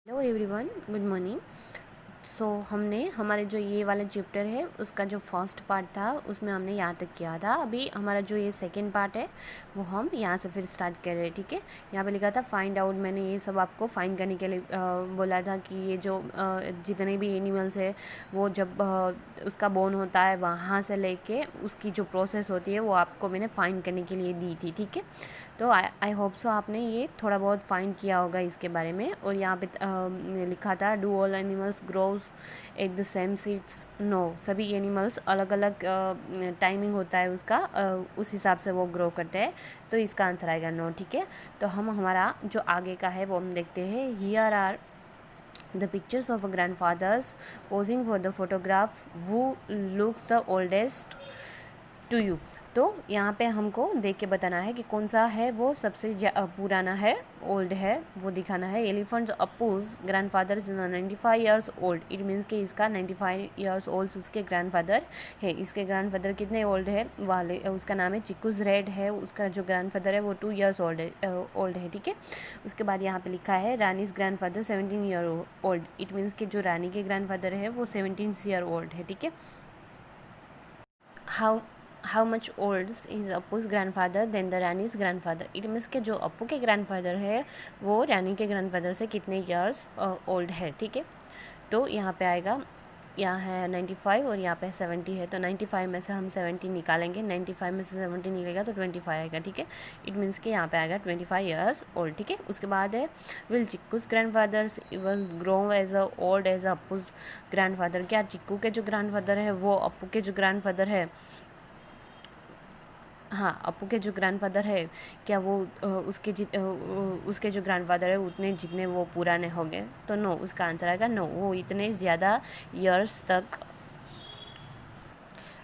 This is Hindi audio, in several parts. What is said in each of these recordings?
Hello everyone, good morning. So हमने हमारे जो ये वाला चैप्टर है उसका जो फर्स्ट पार्ट था उसमें हमने यहाँ तक किया था। अभी हमारा जो ये सेकंड पार्ट है वो हम यहाँ से फिर स्टार्ट कर रहे हैं। ठीक है, यहाँ पे लिखा था फाइंड आउट। मैंने ये सब आपको फाइंड करने के लिए बोला था कि ये जो जितने भी एनिमल्स है वो जब उसका बोन होता है वहाँ से लेके उसकी जो प्रोसेस होती है वो आपको मैंने फाइंड करने के लिए दी थी। ठीक है, तो आई होप सो आपने ये थोड़ा बहुत फाइंड किया होगा इसके बारे में। और यहाँ पे लिखा था do all animals grows at the same seeds. No, सभी एनिमल्स अलग अलग टाइमिंग होता है उसका, उस हिसाब से वो ग्रो करते हैं। तो इसका आंसर आएगा नो। ठीक है, तो हम हमारा जो आगे का है वो हम देखते हैं। Here are the pictures of a grandfathers posing for the photograph who looks the oldest to you। तो यहाँ पे हमको देख के बताना है कि कौन सा है वो सबसे पुराना है, ओल्ड है, वो दिखाना है। Elephant's Appu's grandfather is 95 years old. It means कि इसका 95 ईयर्स ओल्ड उसके ग्रैंडफादर है। इसके ग्रैंडफादर कितने ओल्ड है वाले, उसका नाम है चिक्कूज रेड है। उसका जो ग्रैंडफादर है वो 2 ईयर्स ओल्ड है। ठीक है, उसके बाद यहाँ पे लिखा है Rani's grandfather 17 year old. It means कि जो रानी के ग्रैंडफादर है वो 17 ईयर ओल्ड है। ठीक है, how much old is Appu's grandfather than the Rani's grandfather. It means के जो अप्पू के ग्रैंडफादर है वो रानी के ग्रैंडफादर से कितने ईयर्स ओल्ड है। ठीक है, तो यहाँ पे आएगा, यहाँ है 95 और यहाँ पे 70 है। तो 95 में से हम 70 निकालेंगे, 95 में से 70 निकलेगा तो 25 आएगा। ठीक है, इट मीन्स कि यहाँ पे आएगा 25 ईयर्स ओल्ड। ठीक है, उसके बाद है will Chikku's grandfather was grow as a old age Appu's grandfather. क्या चिक्कू के जो ग्रैंडफादर है वो अप्पू के जो ग्रैंडफादर है, हाँ अप्पू के जो ग्रैंडफादर है क्या वो उसके जो ग्रैंडफादर है उतने जितने वो पुराने हो गए। तो नो, उसका आंसर आएगा नो, वो इतने ज़्यादा ईयर्स तक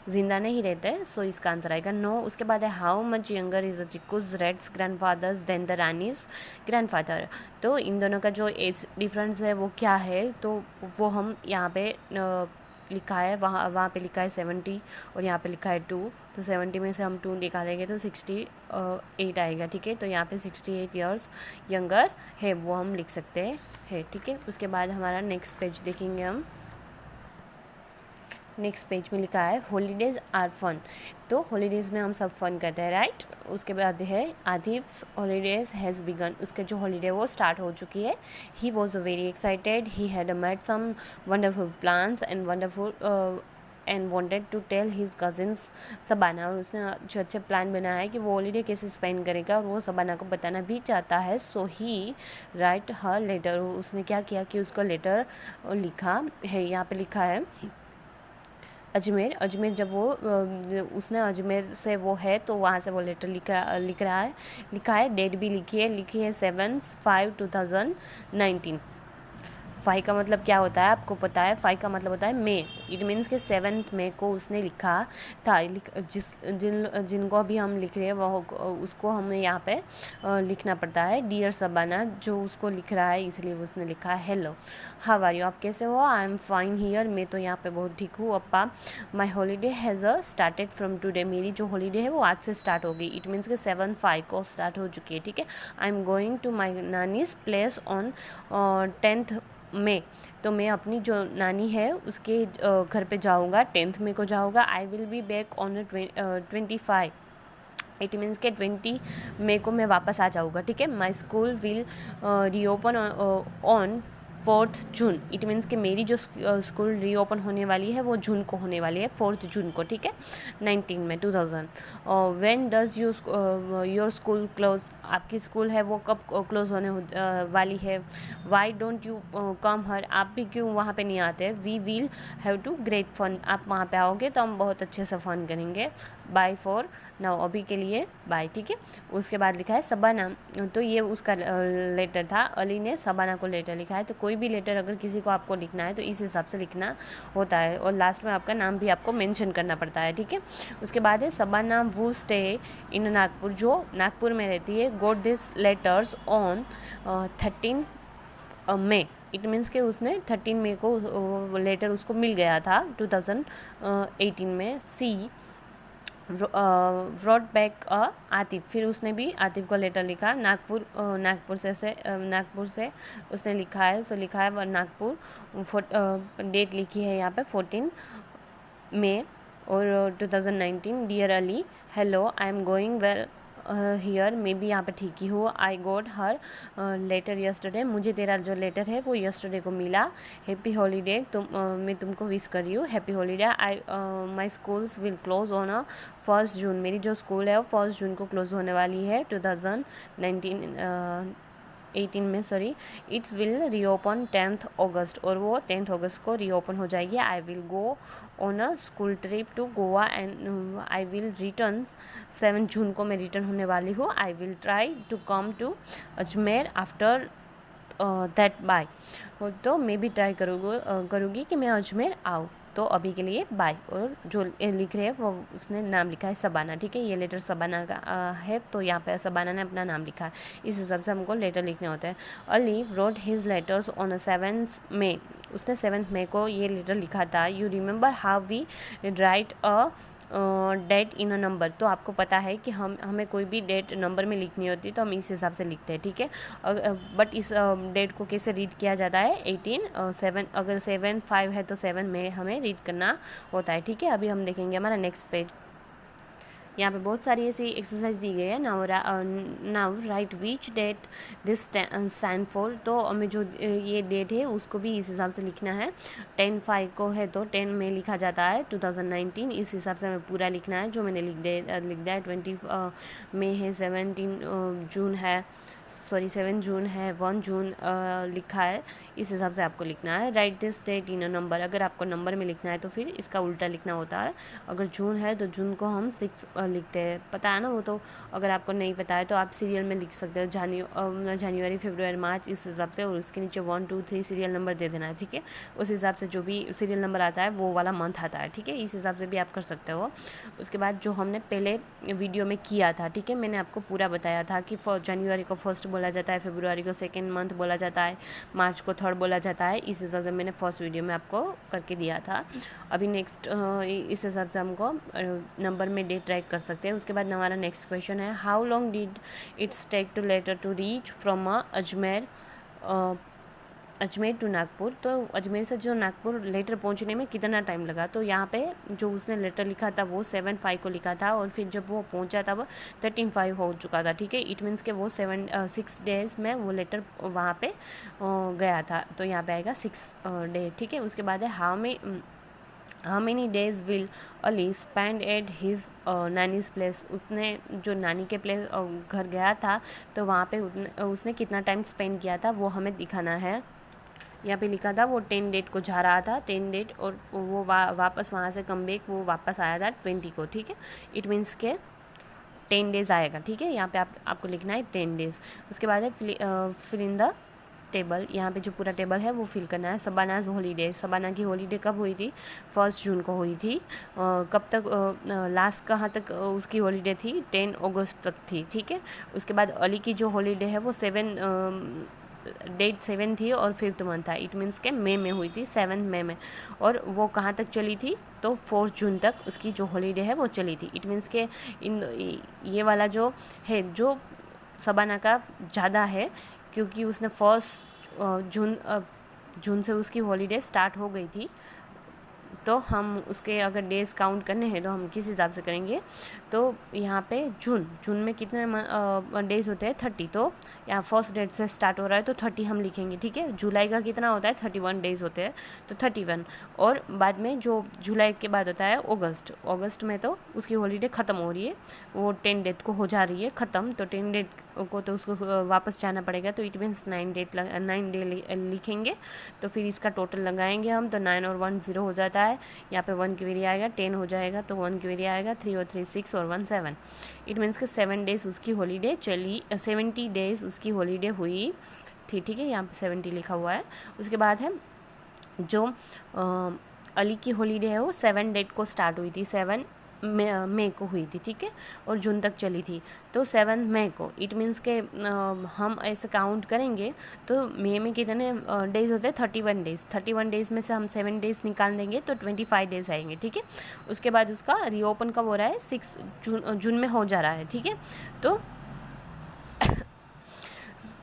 जिंदा नहीं रहते। सो इसका आंसर आएगा नो। उसके बाद है how much younger is the Chikku's reds grandfathers than the Rani's grandfather. तो इन दोनों का जो एज डिफरेंस है वो क्या है, तो वो हम यहाँ पे लिखा है, वहाँ पे लिखा है 70 और यहाँ पे लिखा है 2। तो 70 में से हम 2 निकालेंगे तो 68 आएगा। ठीक है, तो यहाँ पे 68 ईयर्स यंगर है वो हम लिख सकते हैं। ठीक है, उसके बाद हमारा नेक्स्ट पेज देखेंगे हम। नेक्स्ट पेज में लिखा है हॉलीडेज आर फन। तो हॉलीडेज़ में हम सब फन करते हैं, राइट। उसके बाद है आदिव्स हॉलीडेज हैज़ बिगन। उसके जो हॉलीडे वो स्टार्ट हो चुकी है। He was very excited, he had made some wonderful plans and wanted to tell his cousins Sabana. और उसने जो अच्छे प्लान बनाया है कि वो हॉलीडे कैसे स्पेंड करेगा और वो सबाना को बताना भी चाहता है। सो ही राइट हर लेटर। उसने क्या किया कि उसको लेटर लिखा है। यहाँ पे लिखा है अजमेर जब वो उसने अजमेर से वो है तो वहाँ से वो लेटर लिखा है। डेट भी लिखी है 7/5/2019। 5 का मतलब क्या होता है आपको पता है? 5 का मतलब होता है मई। इट मीन्स के 7 मई को उसने लिखा था। जिनको अभी हम लिख रहे हैं वो उसको हमें यहाँ पे लिखना पड़ता है डियर सबाना, जो उसको लिख रहा है इसलिए उसने लिखा है हेलो हाउ आर यू, आप कैसे हो? आई एम फाइन हियर, मैं तो यहाँ पे बहुत ठीक हूँ अप्पा। My holiday has started from today. मेरी जो हॉलीडे है वो आज से स्टार्ट हो गई। इट मीन्स के 7/5 को स्टार्ट हो चुकी है। ठीक है, I am going to my nani's place on 10th May. तो मैं अपनी जो नानी है उसके घर पे जाऊँगा, 10th मई को जाऊँगा। I will be back on 25। It means के 20 मई को मैं वापस आ जाऊँगा। ठीक है, my school will reopen on 4th June. It means कि मेरी जो स्कूल रीओपन होने वाली है वो जून को होने वाली है, 4th जून को। ठीक है, 19 में 2000। When does your school close. आपकी स्कूल है वो कब क्लोज होने वाली है? Why don't you come here, आप भी क्यों वहाँ पे नहीं आते? We will have to great fun. आप वहाँ पे आओगे तो हम बहुत अच्छे से फ़न करेंगे। बाय फॉर नाउ, अभी के लिए बाय। ठीक है, उसके बाद लिखा है सबाना। तो ये उसका लेटर था, अली ने सबाना को लेटर लिखा है। तो कोई भी लेटर अगर किसी को आपको लिखना है तो इस हिसाब से लिखना होता है और लास्ट में आपका नाम भी आपको मेंशन करना पड़ता है। ठीक है, उसके बाद है सबाना वो स्टे इन नागपुर, जो नागपुर में रहती है। Got this letters on 13 May. It means कि उसने 13 मई को लेटर उसको मिल गया था 2018 में। सी wrote back आतिफ, फिर उसने भी आतिफ को लेटर लिखा। नागपुर से उसने लिखा है, सो लिखा है नागपुर। डेट लिखी है यहाँ पे 14 मई और 2019। Dear Ali, hello, I am going well here, मैं भी यहाँ पे ठीक ही हूँ। I got her letter yesterday, मुझे तेरा जो लेटर है वो यस्टरडे को मिला। हैप्पी हॉलीडे, मैं तुमको विश कर रही हूँ, happy holiday. My schools will close on 1 जून, मेरी जो स्कूल है वो 1 जून को क्लोज होने वाली है 2018 में, sorry. It's will reopen 10th August, और वो 10th अगस्त को रीओपन हो जाएगी। I will go on a school trip to Goa and I will return 7 जून को मैं रिटर्न होने वाली हूँ। I will try to come to Ajmer after that bye, तो मैं भी ट्राई करूँगी कि मैं अजमेर आऊँ। तो अभी के लिए बाय। और जो लिख रहे हैं वो उसने नाम लिखा है शबाना, ठीक है। ये लेटर शबाना का है, तो यहाँ पे शबाना ने अपना नाम लिखा है, इस हिसाब से हमको लेटर लिखने होते हैं। Ali road his letters on 7th May, उसने 7th May को ये लेटर लिखा था। You remember how we write a date in a number, तो आपको पता है कि हमें कोई भी डेट नंबर में लिखनी होती है तो हम इस हिसाब से लिखते हैं, ठीक है। बट इस डेट को कैसे रीड किया जाता है, 7, अगर 7/5 है तो 7 में हमें रीड करना होता है, ठीक है। अभी हम देखेंगे हमारा नेक्स्ट पेज। यहाँ पे बहुत सारी ऐसी एक्सरसाइज दी गई है। Now write which date this stand for, तो हमें जो ये डेट है उसको भी इस हिसाब से लिखना है। 10/5 को है तो 10 में लिखा जाता है 2019, इस हिसाब से हमें पूरा लिखना है। जो मैंने लिख दिया है 20 मई है, 17 जून है, सॉरी 7 जून है, 1 जून लिखा है, इस हिसाब से आपको लिखना है। Write this date in a number, अगर आपको नंबर में लिखना है तो फिर इसका उल्टा लिखना होता है। अगर जून है तो जून को हम 6 लिखते हैं, पता है ना वो तो। अगर आपको नहीं पता है तो आप सीरियल में लिख सकते हो, जनवरी, फरवरी, मार्च, इस हिसाब से, और उसके नीचे 1, 2, 3 सीरियल नंबर दे देना है, ठीक है। उस हिसाब से जो भी सीरियल नंबर आता है वो वाला मंथ आता है, ठीक है। इस हिसाब से भी आप कर सकते हो। उसके बाद जो हमने पहले वीडियो में किया था, ठीक है, मैंने आपको पूरा बताया था कि जनवरी को 1st बोला जाता है, फरवरी को 2nd मंथ बोला जाता है, मार्च को 3rd बोला जाता है। इस हिसाब से मैंने फर्स्ट वीडियो में आपको करके दिया था। अभी नेक्स्ट इस हिसाब से हमको नंबर में डेट राइट कर सकते हैं। उसके बाद हमारा नेक्स्ट क्वेश्चन है, how long did it's take to letter to reach from Ajmer to Nagpur, तो अजमेर से जो नागपुर लेटर पहुंचने में कितना टाइम लगा। तो यहाँ पे जो उसने लेटर लिखा था वो 7/5 को लिखा था, और फिर जब वो पहुंचा था वो 13/5 हो चुका था, ठीक है। इट मीन्स के वो 6 डेज़ में वो लेटर वहाँ पे गया था, तो यहाँ पे आएगा 6 डे, ठीक है। उसके बाद है how many days will Ali spend at his nannies place, उसने जो नानी के प्लेस घर गया था तो वहाँ पे उसने कितना टाइम स्पेंड किया था वो हमें दिखाना है। यहाँ पे लिखा था वो 10 डेट को जा रहा था, 10 डेट, और वो वापस वहाँ से कम बैक वो वापस आया था 20 को, ठीक है। इट मीन्स के 10 डेज़ आएगा, ठीक है। यहाँ पे आपको लिखना है 10 डेज़। उसके बाद है फिल इन द टेबल, यहाँ पे जो पूरा टेबल है वो फिल करना है। शबानाज हॉलीडे, शबाना की हॉलीडे कब हुई थी, 1 जून को हुई थी। कब तक, लास्ट कहाँ तक उसकी हॉलीडे थी, 10 अगस्त तक थी, ठीक है। उसके बाद अली की जो हॉलीडे है वो 7 थी और 5th मंथ था, इट मीन्स के मई में हुई थी, 7 मई में। और वो कहाँ तक चली थी, तो 4 जून तक उसकी जो हॉलीडे है वो चली थी। इट मीन्स के ये वाला जो है जो शबाना का ज़्यादा है, क्योंकि उसने 1 जून से उसकी हॉलीडे स्टार्ट हो गई थी। तो हम उसके अगर डेज़ काउंट करने हैं तो हम किस हिसाब से करेंगे, तो यहाँ पे जून में कितने डेज़ होते हैं, 30, तो यहाँ 1st डेट से स्टार्ट हो रहा है तो 30 हम लिखेंगे, ठीक है। जुलाई का कितना होता है, 31 डेज़ होते हैं, तो 31। और बाद में जो जुलाई के बाद होता है अगस्त में तो उसकी हॉलीडे ख़त्म हो रही है, वो 10 डेट को हो जा रही है ख़त्म, तो 10 डेट को तो उसको वापस जाना पड़ेगा, तो इट मीन्स 9 डे लिखेंगे। तो फिर इसका टोटल लगाएंगे हम, तो 9 और 1 0 हो जाता है। यहाँ पे 1 की वैल्यू आएगा, 10 हो जाएगा तो 1 की वैल्यू आएगा, 3 और 3 6 और 1 7। इट मीन्स के 7 डेज़ उसकी हॉलीडे चली, 70 डेज़ उसकी हॉलीडे हुई थी, ठीक है। यहाँ पे 70 लिखा हुआ है। उसके बाद है जो अली की हॉलीडे है वो 7 डेट को स्टार्ट हुई थी, 7 मई को हुई थी, ठीक है, और जून तक चली थी। तो 7 मई को, इट मीन्स के हम ऐसे काउंट करेंगे तो मई में कितने डेज़ होते हैं, 31 डेज़। 31 डेज़ में से हम 7 डेज़ निकाल देंगे तो 25 डेज़ आएंगे, ठीक है। उसके बाद उसका रीओपन कब हो रहा है, 6 जून में हो जा रहा है, ठीक है।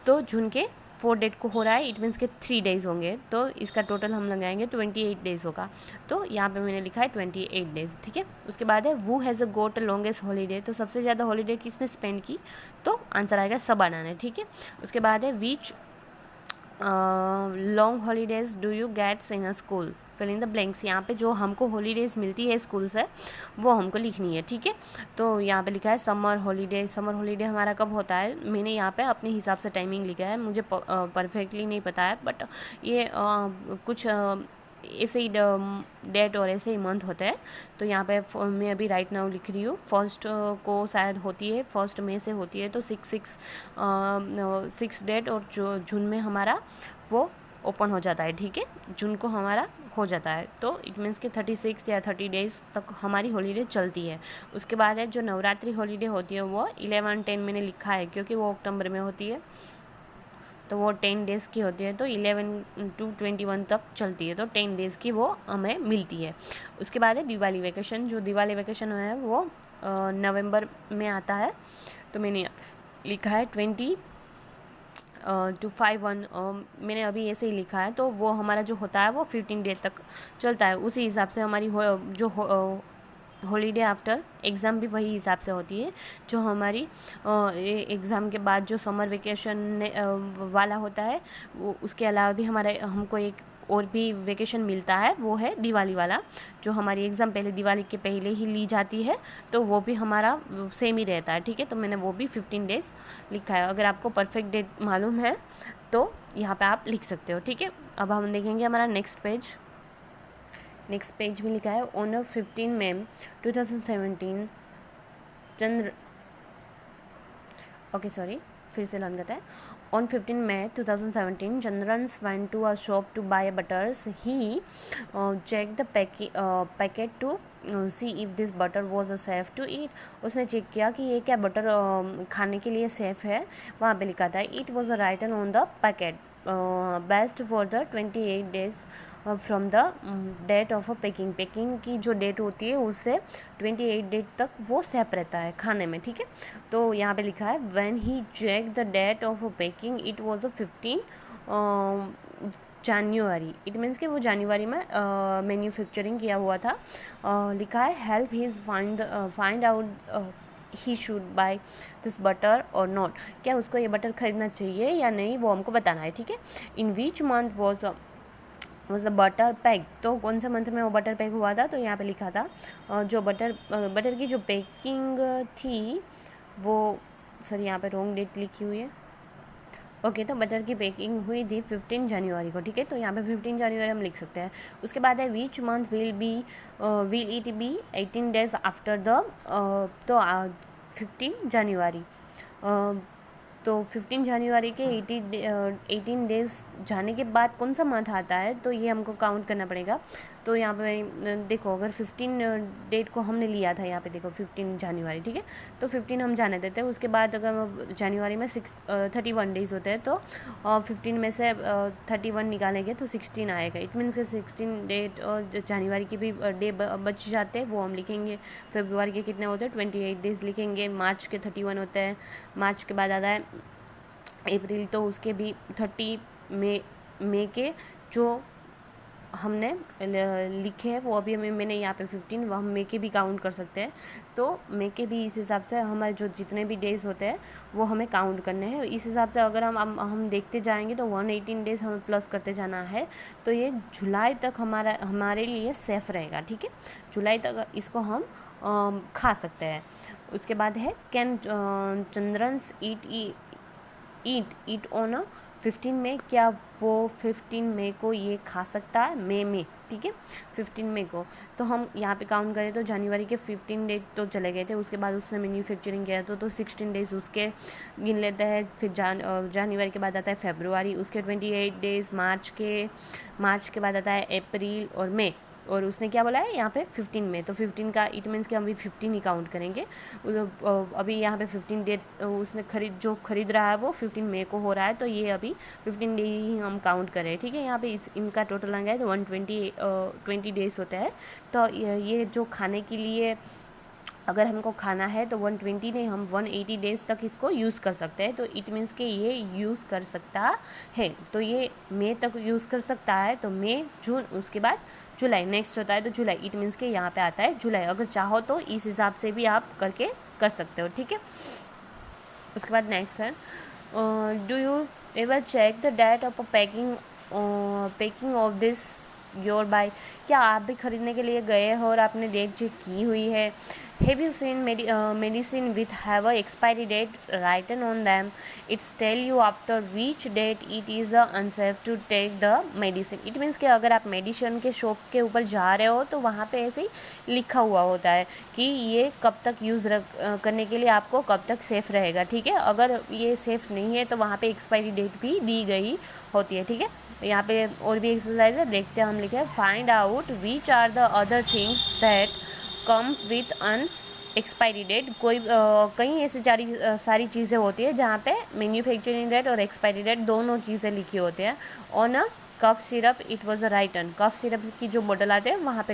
तो जून के 4 डेट को हो रहा है, इट मीन्स के 3 डेज़ होंगे, तो इसका टोटल हम लगाएंगे 28 डेज़ होगा। तो यहाँ पे मैंने लिखा है 28 डेज़, ठीक है। उसके बाद है who has a got a longest holiday, तो सबसे ज़्यादा हॉलीडे किसने स्पेंड की, तो आंसर आएगा शबाना ने, ठीक है। उसके बाद है which long holidays do you gets in a school, fill in the blanks. यहाँ पे जो हमको हॉलीडेज मिलती है स्कूल से वो हमको लिखनी है, ठीक है। तो यहाँ पे लिखा है समर हॉलीडे। समर हॉलीडे हमारा कब होता है, मैंने यहाँ पे अपने हिसाब से टाइमिंग लिखा है, मुझे परफेक्टली नहीं पता है, बट ये कुछ ऐसे ही डेट और ऐसे ही मंथ होते हैं। तो यहाँ पे मैं अभी राइट नाउ लिख रही हूँ, फर्स्ट को शायद होती है, 1 मई से होती है, तो 6 डेट और जून में हमारा वो ओपन हो जाता है, ठीक है, जून को हमारा हो जाता है। तो इट मीन्स कि 36 या 30 डेज़ तक हमारी हॉलीडे चलती है। उसके बाद है जो नवरात्रि हॉलीडे होती है वो 11-10 मैंने लिखा है क्योंकि वो अक्टूबर में होती है, तो वो 10 डेज़ की होती है, तो 11 to 21 तक चलती है, तो 10 डेज़ की वो हमें मिलती है। उसके बाद है दिवाली वेकेशन। जो दिवाली वेकेशन है वो नवंबर में आता है, तो मैंने लिखा है 20 to 5/1, मैंने अभी ऐसे ही लिखा है। तो वो हमारा जो होता है वो 15 डेज तक चलता है। उसी हिसाब से हमारी जो हॉलीडे आफ्टर एग्ज़ाम भी वही हिसाब से होती है। जो हमारी एग्ज़ाम के बाद जो समर वेकेशन वाला होता है वो, उसके अलावा भी हमको एक और भी वेकेशन मिलता है, वो है दिवाली वाला, जो हमारी एग्ज़ाम पहले दिवाली के पहले ही ली जाती है, तो वो भी हमारा सेम ही रहता है, ठीक है। तो मैंने वो भी 15 डेज़ लिखा है। अगर आपको परफेक्ट डेट मालूम है तो यहाँ पे आप लिख सकते हो, ठीक है। अब हम देखेंगे हमारा नेक्स्ट पेज में लिखा है ऑन 15 मई 2017 फिर से लर्न करते हैं। On 15 May 2017, Chandran's went to a shop to buy butters. He checked the packet to see if this butter was safe to eat. उसने चेक किया कि ये क्या बटर खाने के लिए सेफ़ है। वहाँ पे लिखा था it was written on the packet best for the 28 days from the date of a packing की जो डेट होती है उससे 28 डेट तक वो सेफ रहता है खाने में, ठीक है। तो यहाँ पे लिखा है when he check the date of a packing it was 15 January, it means कि वो जनवरी में मैन्युफैक्चरिंग किया हुआ था। लिखा है help his find out he should by this butter और नॉट, क्या उसको ये बटर खरीदना चाहिए या नहीं वो हमको बताना है, ठीक है। In which month was the butter pack, तो कौन से मंथ में वो बटर पैक हुआ था, तो यहाँ पे लिखा था जो बटर की जो पैकिंग थी वो, सॉरी यहाँ पे रॉन्ग डेट लिखी हुई है, ओके। तो बटर की पैकिंग हुई थी 15 जनवरी को, ठीक है। तो यहाँ पे 15 जनवरी हम लिख सकते हैं। उसके बाद है which month will it be 18 days after the, तो 15 जनवरी, तो 15 जनवरी के 18 डेज़ जाने के बाद कौन सा मंथ आता है, तो ये हमको काउंट करना पड़ेगा। तो यहाँ पे देखो अगर 15 डेट को हमने लिया था, यहाँ पे देखो 15 जनवरी, ठीक है, तो 15 हम जाने देते हैं। उसके बाद अगर जनवरी में 31 डेज़ होते हैं, तो 15 में से 31 निकालेंगे तो 16 आएगा। इट मीन्स के 16 डेट और जनवरी की भी डे बच जाते हैं, वो हम लिखेंगे। फरवरी के कितने होते हैं, 28 डेज़ लिखेंगे। मार्च के 31 होते हैं। मार्च के बाद आता है अप्रैल, तो उसके भी 30 मई के जो हमने लिखे हैं वो अभी मैंने यहाँ पे 15, वो हम मई के भी काउंट कर सकते हैं। तो मई के भी इस हिसाब से हमारे जो जितने भी डेज़ होते हैं वो हमें काउंट करने हैं। इस हिसाब से अगर हम देखते जाएंगे तो 118 डेज़ हमें प्लस करते जाना है। तो ये जुलाई तक हमारे लिए सेफ़ रहेगा, ठीक है। जुलाई तक इसको हम खा सकते हैं। उसके बाद है कैन चंद्रंस ईट ऑन 15 मई, क्या वो 15 मई को ये खा सकता है, मई में, ठीक है, 15 मई को। तो हम यहाँ पे काउंट करें तो जनवरी के 15 डेट तो चले गए थे, उसके बाद उसने मैन्युफैक्चरिंग किया तो 16 डेज़ उसके गिन लेते हैं। फिर जनवरी के बाद आता है फरवरी, उसके 28 डेज़। मार्च के बाद आता है अप्रैल और मई, और उसने क्या बोला है यहाँ पे 15 में, तो 15 का इट मीन्स कि हम भी 15 ही काउंट करेंगे। अभी यहाँ पे 15 डेट उसने खरीद रहा है वो 15 मई को हो रहा है, तो ये अभी 15 डे ही हम काउंट करें, ठीक है। यहाँ पे इनका टोटल लगा है तो 120 डेज होता है। तो ये जो खाने के लिए अगर हमको खाना है तो 120 नहीं, हम 180 डेज़ तक इसको यूज़ कर सकते हैं। तो इट मीन्स कि ये यूज़ कर सकता है, तो ये मई तक यूज़ कर सकता है। तो मई, जून, उसके बाद जुलाई नेक्स्ट होता है, तो जुलाई इट मीन्स कि यहाँ पे आता है जुलाई। अगर चाहो तो इस हिसाब से भी आप करके कर सकते हो, ठीक है। उसके बाद नेक्स्ट है, do you ever check the date of packing of this your buy. क्या आप भी खरीदने के लिए गए हो और आपने डेट चेक की हुई है? Have you seen medicine with have a expiry date written on them? It's tell you after which date it is unsafe to take the medicine. It means कि अगर आप मेडिसिन के शॉप के ऊपर जा रहे हो तो वहाँ पे ऐसे ही लिखा हुआ होता है कि ये कब तक यूज़ करने के लिए आपको कब तक सेफ़ रहेगा, ठीक है। अगर ये सेफ़ नहीं है तो वहाँ पे एक्सपायरी डेट भी दी गई होती है, ठीक है। यहाँ पे और भी एक्सरसाइज है, देखते हैं हम लिखे, find out which are the other things that come with an expiry date. कई ऐसी सारी चीज़ें होती है जहाँ पे मैन्युफैक्चरिंग डेट और एक्सपायरी डेट दोनों चीज़ें लिखी होती हैं। On a cough syrup it was a written, cough syrup की जो बोतल आते हैं वहाँ पे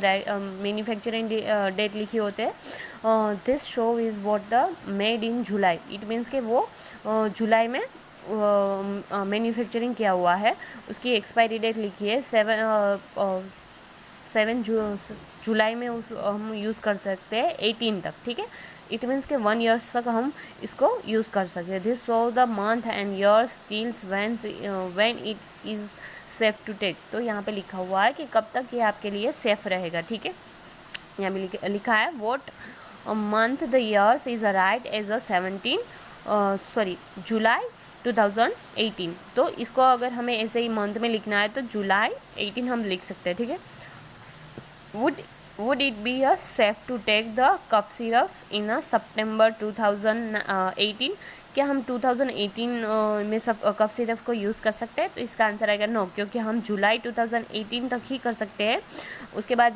मैन्युफैक्चरिंग डेट लिखी होते हैं। This show is what the made in July, it means के वो जुलाई में मैन्युफैक्चरिंग किया हुआ है। उसकी एक्सपायरी डेट लिखी है 7 जुलाई में हम यूज़ कर सकते हैं 18 तक, ठीक है। इट मीन्स के 1 ईयर्स तक हम इसको यूज़ कर सकते हैं। This show the month and years tills when it is safe to take. तो यहाँ पे लिखा हुआ है कि कब तक ये आपके लिए सेफ रहेगा, ठीक है। यहाँ पे लिखा है what month the years is write as a 17 July 2018। तो इसको अगर हमें ऐसे ही मंथ में लिखना है तो जुलाई 18 हम लिख सकते हैं, ठीक है। Would it be safe to take the cough syrup in a September 2018? क्या हम 2018 में सब कफ सिरप को यूज़ कर सकते हैं? तो इसका आंसर आएगा नो, क्योंकि हम जुलाई 2018 तक ही कर सकते हैं। उसके बाद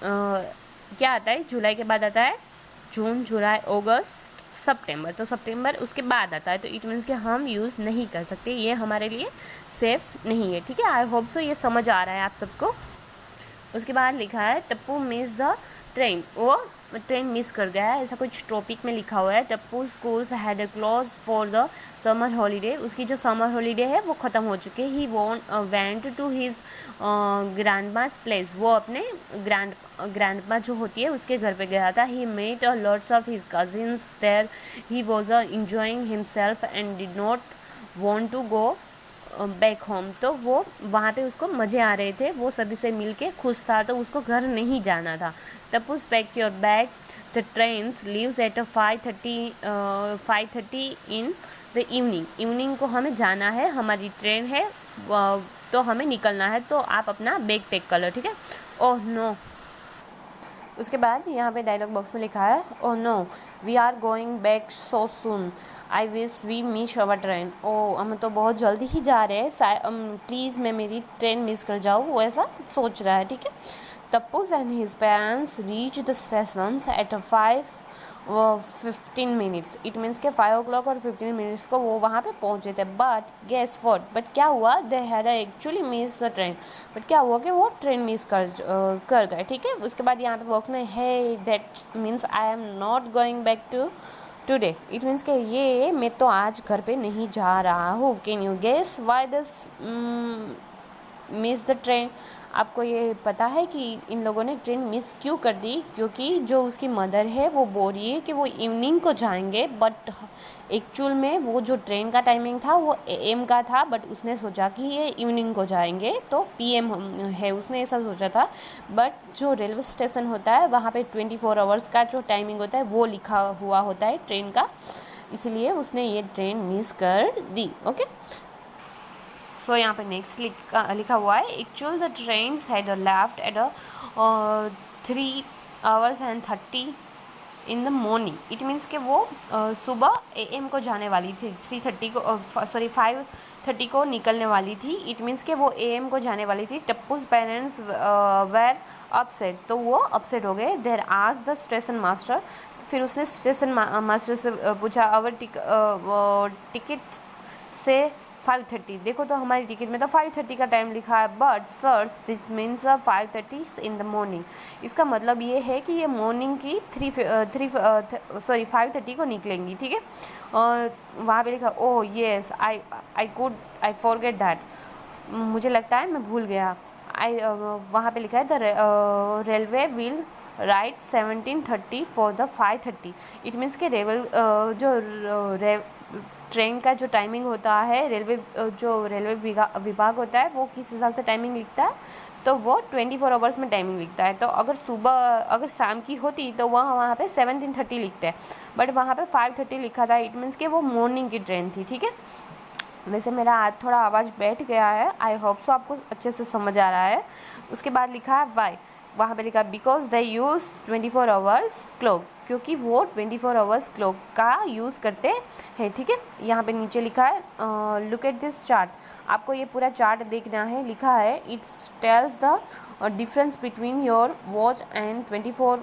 क्या आता है, जुलाई के बाद आता है जून, जुलाई, अगस्त, सितंबर। तो सितंबर उसके बाद आता है, तो इट मीन्स कि हम यूज़ नहीं कर सकते, ये हमारे लिए सेफ़ नहीं है, ठीक है। आई होप सो ये समझ आ रहा है आप सबको। उसके बाद लिखा है टप्पू मिस द ट्रेन, वो ट्रेन मिस कर गया है, ऐसा कुछ टॉपिक में लिखा हुआ है। Tappu schools had close for the summer holiday, उसकी जो समर हॉलीडे है वो ख़त्म हो चुकी है। He went to his grandma's place, वो अपने ग्रैंडमा जो होती है उसके घर पे गया था। He met lots of his cousins there, he was enjoying himself and did not want to go back home. तो वो वहाँ पे उसको मज़े आ रहे थे, वो सभी से मिल के खुश था, तो उसको घर नहीं जाना था। Tappu's pack your bag, the trains leaves at 5:30 in the evening को हमें जाना है, हमारी ट्रेन है तो हमें निकलना है, तो आप अपना बैग पैक कर लो, ठीक है। ओह नो, उसके बाद यहाँ पे डायलॉग बॉक्स में लिखा है oh no we are going back so soon, I wish we miss our train. ओ हम तो बहुत जल्दी ही जा रहे हैं, प्लीज़ मैं मेरी ट्रेन मिस कर जाऊँ, वो ऐसा सोच रहा है, ठीक है। Tappu's and his parents reach the station at 5:15 minutes, it means के 5 o'clock और 15 मिनट्स को वो वहाँ पे पहुँचे थे। बट गेस व्हाट, बट क्या हुआ, they had actually miss the train, but क्या हुआ कि वो ट्रेन मिस कर गए, ठीक है। उसके बाद यहाँ पे बॉक्स में है that means I am not going back to today, it means के ये मैं तो आज घर पे नहीं जा रहा हूँ। Can you guess why this miss the train, आपको ये पता है कि इन लोगों ने ट्रेन मिस क्यों कर दी? क्योंकि जो उसकी मदर है वो बोल रही है कि वो इवनिंग को जाएंगे, बट एक्चुअल में वो जो ट्रेन का टाइमिंग था वो AM का था, बट उसने सोचा कि ये इवनिंग को जाएंगे तो PM है, उसने ऐसा सोचा था। बट जो रेलवे स्टेशन होता है वहाँ पे 24 आवर्स का जो टाइमिंग होता है वो लिखा हुआ होता है ट्रेन का, इसलिए उसने ये ट्रेन मिस कर दी, ओके। सो यहाँ पे नेक्स्ट लिखा हुआ है actual the trains had left eight 3 hours and 30 in the morning, it means कि वो सुबह AM को जाने वाली थी, 3:30 को, सॉरी 5:30 को निकलने वाली थी। इट मीन्स कि वो AM को जाने वाली थी। टप्पूज पेरेंट्स वेर अपसेट, तो वो अपसेट हो गए। देर आज द स्टेशन मास्टर, फिर उसने स्टेशन मास्टर से पूछा अवर टिकट से 5:30, देखो तो हमारी टिकट में तो 5:30 का टाइम लिखा है, but sirs this means 5:30 in the morning. इसका मतलब ये है कि ये मॉर्निंग की 5:30 को निकलेंगी, ठीक है। और वहाँ पे लिखा ओह येस आई फॉरगेट दैट, मुझे लगता है मैं भूल गया। वहाँ पे लिखा है the railway will write 17:30 for the 5:30। It means कि ट्रेन का जो टाइमिंग होता है, रेलवे विभाग होता है, वो किस हिसाब से टाइमिंग लिखता है, तो वो 24 आवर्स में टाइमिंग लिखता है। तो अगर शाम की होती तो वहाँ पे 17:30 लिखते हैं, बट वहाँ पे 5:30 लिखा था। इट मीन्स कि वो मॉर्निंग की ट्रेन थी, ठीक है। वैसे मेरा आज थोड़ा आवाज़ बैठ गया है, आई होप सो आपको अच्छे से समझ आ रहा है। उसके बाद लिखा है वाई, वहाँ पे लिखा because they use 24 hours clock, क्योंकि वो 24 आवर्स क्लॉक का यूज़ करते हैं, ठीक है। यहाँ पे नीचे लिखा है लुक एट दिस चार्ट, आपको ये पूरा चार्ट देखना है। लिखा है it's tells the difference between your watch and 24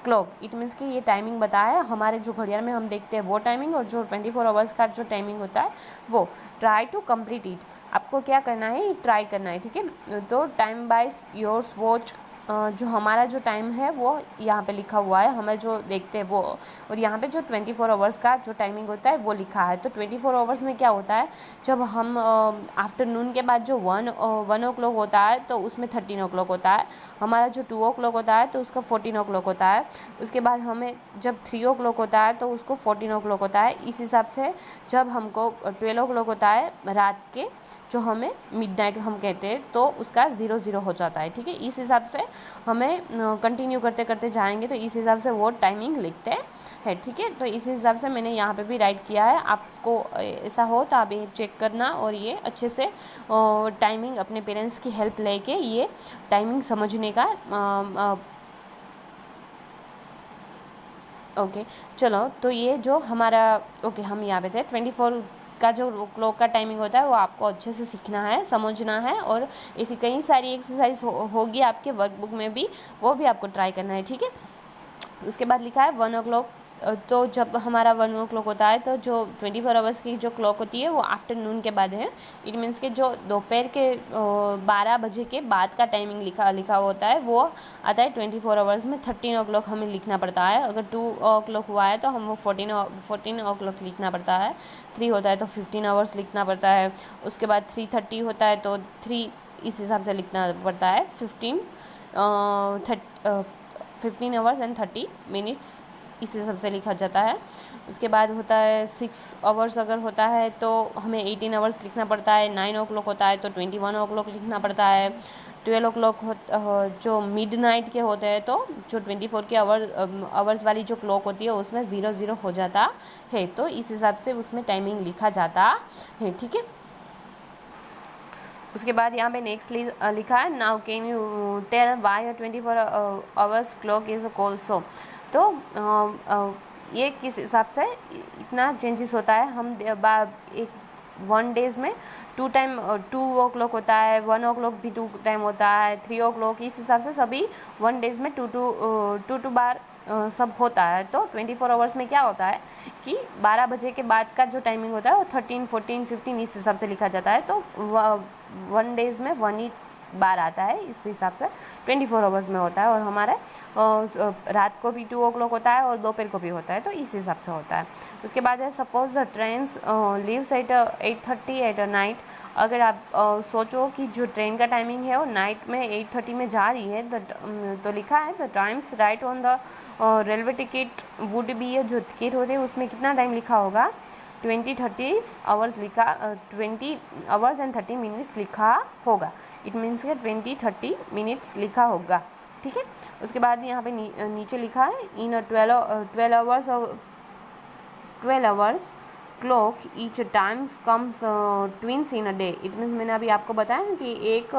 clock. It means कि ये टाइमिंग बताया है, हमारे जो घड़ियाल में हम देखते हैं वो टाइमिंग, और जो 24 आवर्स का जो टाइमिंग होता है वो। ट्राई टू कंप्लीट इट, आपको क्या करना है, ट्राई करना है, ठीक है। तो टाइम बाय योर्स वॉच, जो हमारा जो टाइम है वो यहाँ पे लिखा हुआ है, हमें जो देखते हैं वो, और यहाँ पे जो 24 आवर्स का जो टाइमिंग होता है वो लिखा है। तो 24 आवर्स में क्या होता है, जब हम आफ्टरनून के बाद जो 1 o'clock होता है तो उसमें 13 o'clock होता है। हमारा जो 2 o'clock होता है तो उसका 14 o'clock होता है। उसके बाद हमें जब 3 o'clock होता है तो उसको 14 o'clock होता है। इस हिसाब से जब हमको 12 o'clock होता है रात के, जो हमें मिडनाइट हम कहते हैं, तो उसका 00 हो जाता है, ठीक है। इस हिसाब से हमें कंटिन्यू करते करते जाएंगे तो इस हिसाब से वो टाइमिंग लिखते हैं, ठीक है। तो इस हिसाब से मैंने यहाँ पे भी राइट किया है। आपको ऐसा हो तो आप ये चेक करना और ये अच्छे से टाइमिंग अपने पेरेंट्स की हेल्प लेके ये टाइमिंग समझने का ओके। चलो, तो ये जो हमारा ओके हम यहाँ पे थे 24 का जो क्लॉक का टाइमिंग होता है वो आपको अच्छे से सीखना है, समझना है, और ऐसी कई सारी एक्सरसाइज होगी आपके वर्कबुक में भी, वो भी आपको ट्राई करना है, ठीक है। उसके बाद लिखा है 1 o'clock, तो जब हमारा 1 o'clock होता है तो जो 24 आवर्स की जो क्लॉक होती है वो आफ्टरनून के बाद है। इट मीन्स कि जो दोपहर के 12 बजे के बाद का टाइमिंग लिखा होता है वो आता है 24 आवर्स में। 13 o'clock हमें लिखना पड़ता है। अगर 2 o'clock हुआ है तो हम वो 14 o'clock लिखना पड़ता है। 3 होता है तो 15 आवर्स लिखना पड़ता है। उसके बाद 3:30 होता है तो 3 इस हिसाब से लिखना पड़ता है। 15 आवर्स एंड 30 मिनट्स इस हिसाब से लिखा जाता है। उसके बाद होता है 6 आवर्स अगर होता है तो हमें 18 आवर्स लिखना पड़ता है। 9 o'clock होता है तो 21 o'clock लिखना पड़ता है। 12 o'clock जो मिडनाइट के होते हैं तो जो 24 के आवर्स वाली जो क्लॉक होती है उसमें 00 हो जाता है। तो इस हिसाब से उसमें टाइमिंग लिखा जाता है, ठीक है। उसके बाद यहाँ पे नेक्स्ट लिखा है now can you tell why 24 hours clock is called so. तो ये किस हिसाब से इतना चेंजेस होता है। हम एक 1 days में 2 o'clock होता है, 1 o'clock भी 2 टाइम होता है, 3 o'clock, इस हिसाब से सभी 1 days में टू बार सब होता है। तो 24 आवर्स में क्या होता है कि 12 बजे के बाद का जो टाइमिंग होता है वो 13, 14, 15 इस हिसाब से लिखा जाता है। तो 1 days में 1 ही बार आता है, इस हिसाब से 24 आवर्स में होता है। और हमारे रात को भी 2 o'clock होता है और दोपहर को भी होता है, तो इस हिसाब से होता है। उसके बाद है suppose the trains leaves eight 8:30 at night. अगर आप सोचो कि जो ट्रेन का टाइमिंग है वो नाइट में 8:30 में जा रही है, तो लिखा है the times right on the railway ticket would be, जो टिकट होते हैं उसमें कितना टाइम लिखा होगा, 20 आवर्स एंड 30 मिनट्स लिखा होगा। इट मीन्स के 20-30 मिनट्स लिखा होगा, ठीक है। उसके बाद यहाँ पे नीचे लिखा है इन 12 hours clock each times comes twins in a day. It means मैंने अभी आपको बताया कि एक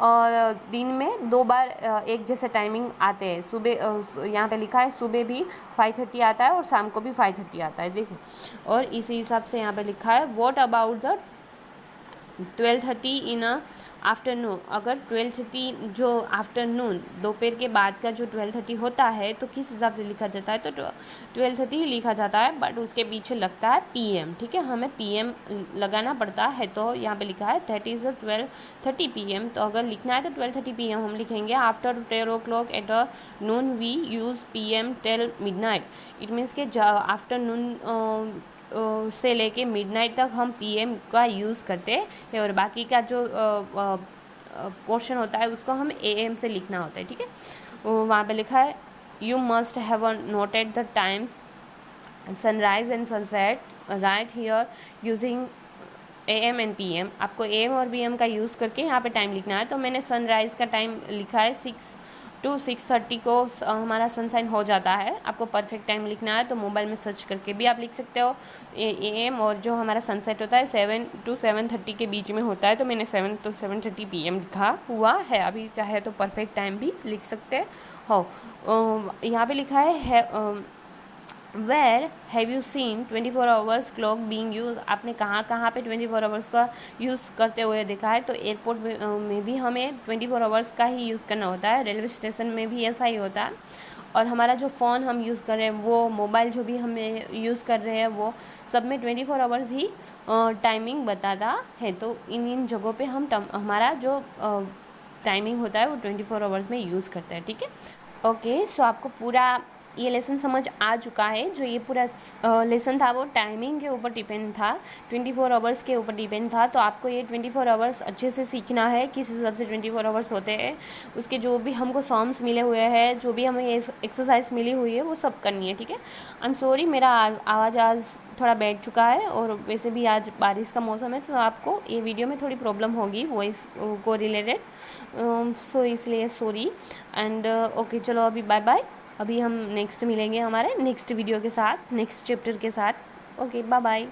और दिन में 2 बार एक जैसे टाइमिंग आते हैं। सुबह यहाँ पे लिखा है सुबह भी 5:30 आता है और शाम को भी 5:30 आता है, देखिए। और इसी हिसाब से यहाँ पे लिखा है what about the 12:30 in afternoon. अगर 12:30 जो आफ्टरनून दोपहर के बाद का जो 12:30 होता है तो किस हिसाब से लिखा जाता है, तो 12:30 ही लिखा जाता है, बट उसके पीछे लगता है PM, ठीक है, हमें PM लगाना पड़ता है। तो यहाँ पे लिखा है दैट इज़ 12:30 PM, तो अगर लिखना है तो 12:30 PM हम लिखेंगे। After 10 o'clock at noon we use PM till midnight. It means के आफ्टरनून से लेके मिडनाइट तक हम PM का यूज़ करते हैं, और बाकी का जो पोर्शन होता है उसको हम AM से लिखना होता है, ठीक है। वहाँ पे लिखा है you must have noted the times sunrise and sunset right here using AM and PM। आपको AM और PM का यूज़ करके यहाँ पे टाइम लिखना है। तो मैंने सनराइज़ का टाइम लिखा है 6 to 6:30 को हमारा सनसाइन हो जाता है। आपको परफेक्ट टाइम लिखना है तो मोबाइल में सर्च करके भी आप लिख सकते हो AM, और जो हमारा सनसेट होता है 7 to 7:30 के बीच में होता है, तो मैंने 7 to 7:30 PM लिखा हुआ है। अभी चाहे तो परफेक्ट टाइम भी लिख सकते हो। यहाँ पे लिखा है where have you seen 24 hours clock being use. आपने कहाँ कहाँ पे 24 आवर्स का यूज़ करते हुए देखा है, तो एयरपोर्ट में भी हमें 24 आवर्स का ही यूज़ करना होता है, रेलवे स्टेशन में भी ऐसा ही होता है। और हमारा जो फ़ोन हम यूज़ कर रहे हैं, वो मोबाइल जो भी हमें यूज़ कर रहे हैं, वो सब में 24 आवर्स ही टाइमिंग बताता है। तो इन जगहों पे हम हमारा जो टाइमिंग होता है वो 24 आवर्स में यूज़ करते हैं, ठीक है। ओके, सो आपको पूरा ये लेसन समझ आ चुका है। जो ये पूरा लेसन था वो टाइमिंग के ऊपर डिपेंड था, 24 आवर्स के ऊपर डिपेंड था। तो आपको ये 24 आवर्स अच्छे से सीखना है, किस हिसाब से 24 आवर्स होते हैं, उसके जो भी हमको सॉन्ग्स मिले हुए हैं, जो भी हमें एक्सरसाइज मिली हुई है, वो सब करनी है, ठीक है। आई एम सॉरी, मेरा आवाज़ आज थोड़ा बैठ चुका है, और वैसे भी आज बारिश का मौसम है, तो आपको ये वीडियो में थोड़ी प्रॉब्लम होगी वॉइस को रिलेटेड, सो इसलिए सॉरी। एंड ओके, चलो अभी बाय बाय। अभी हम नेक्स्ट मिलेंगे हमारे नेक्स्ट वीडियो के साथ, नेक्स्ट चैप्टर के साथ। Okay, bye bye.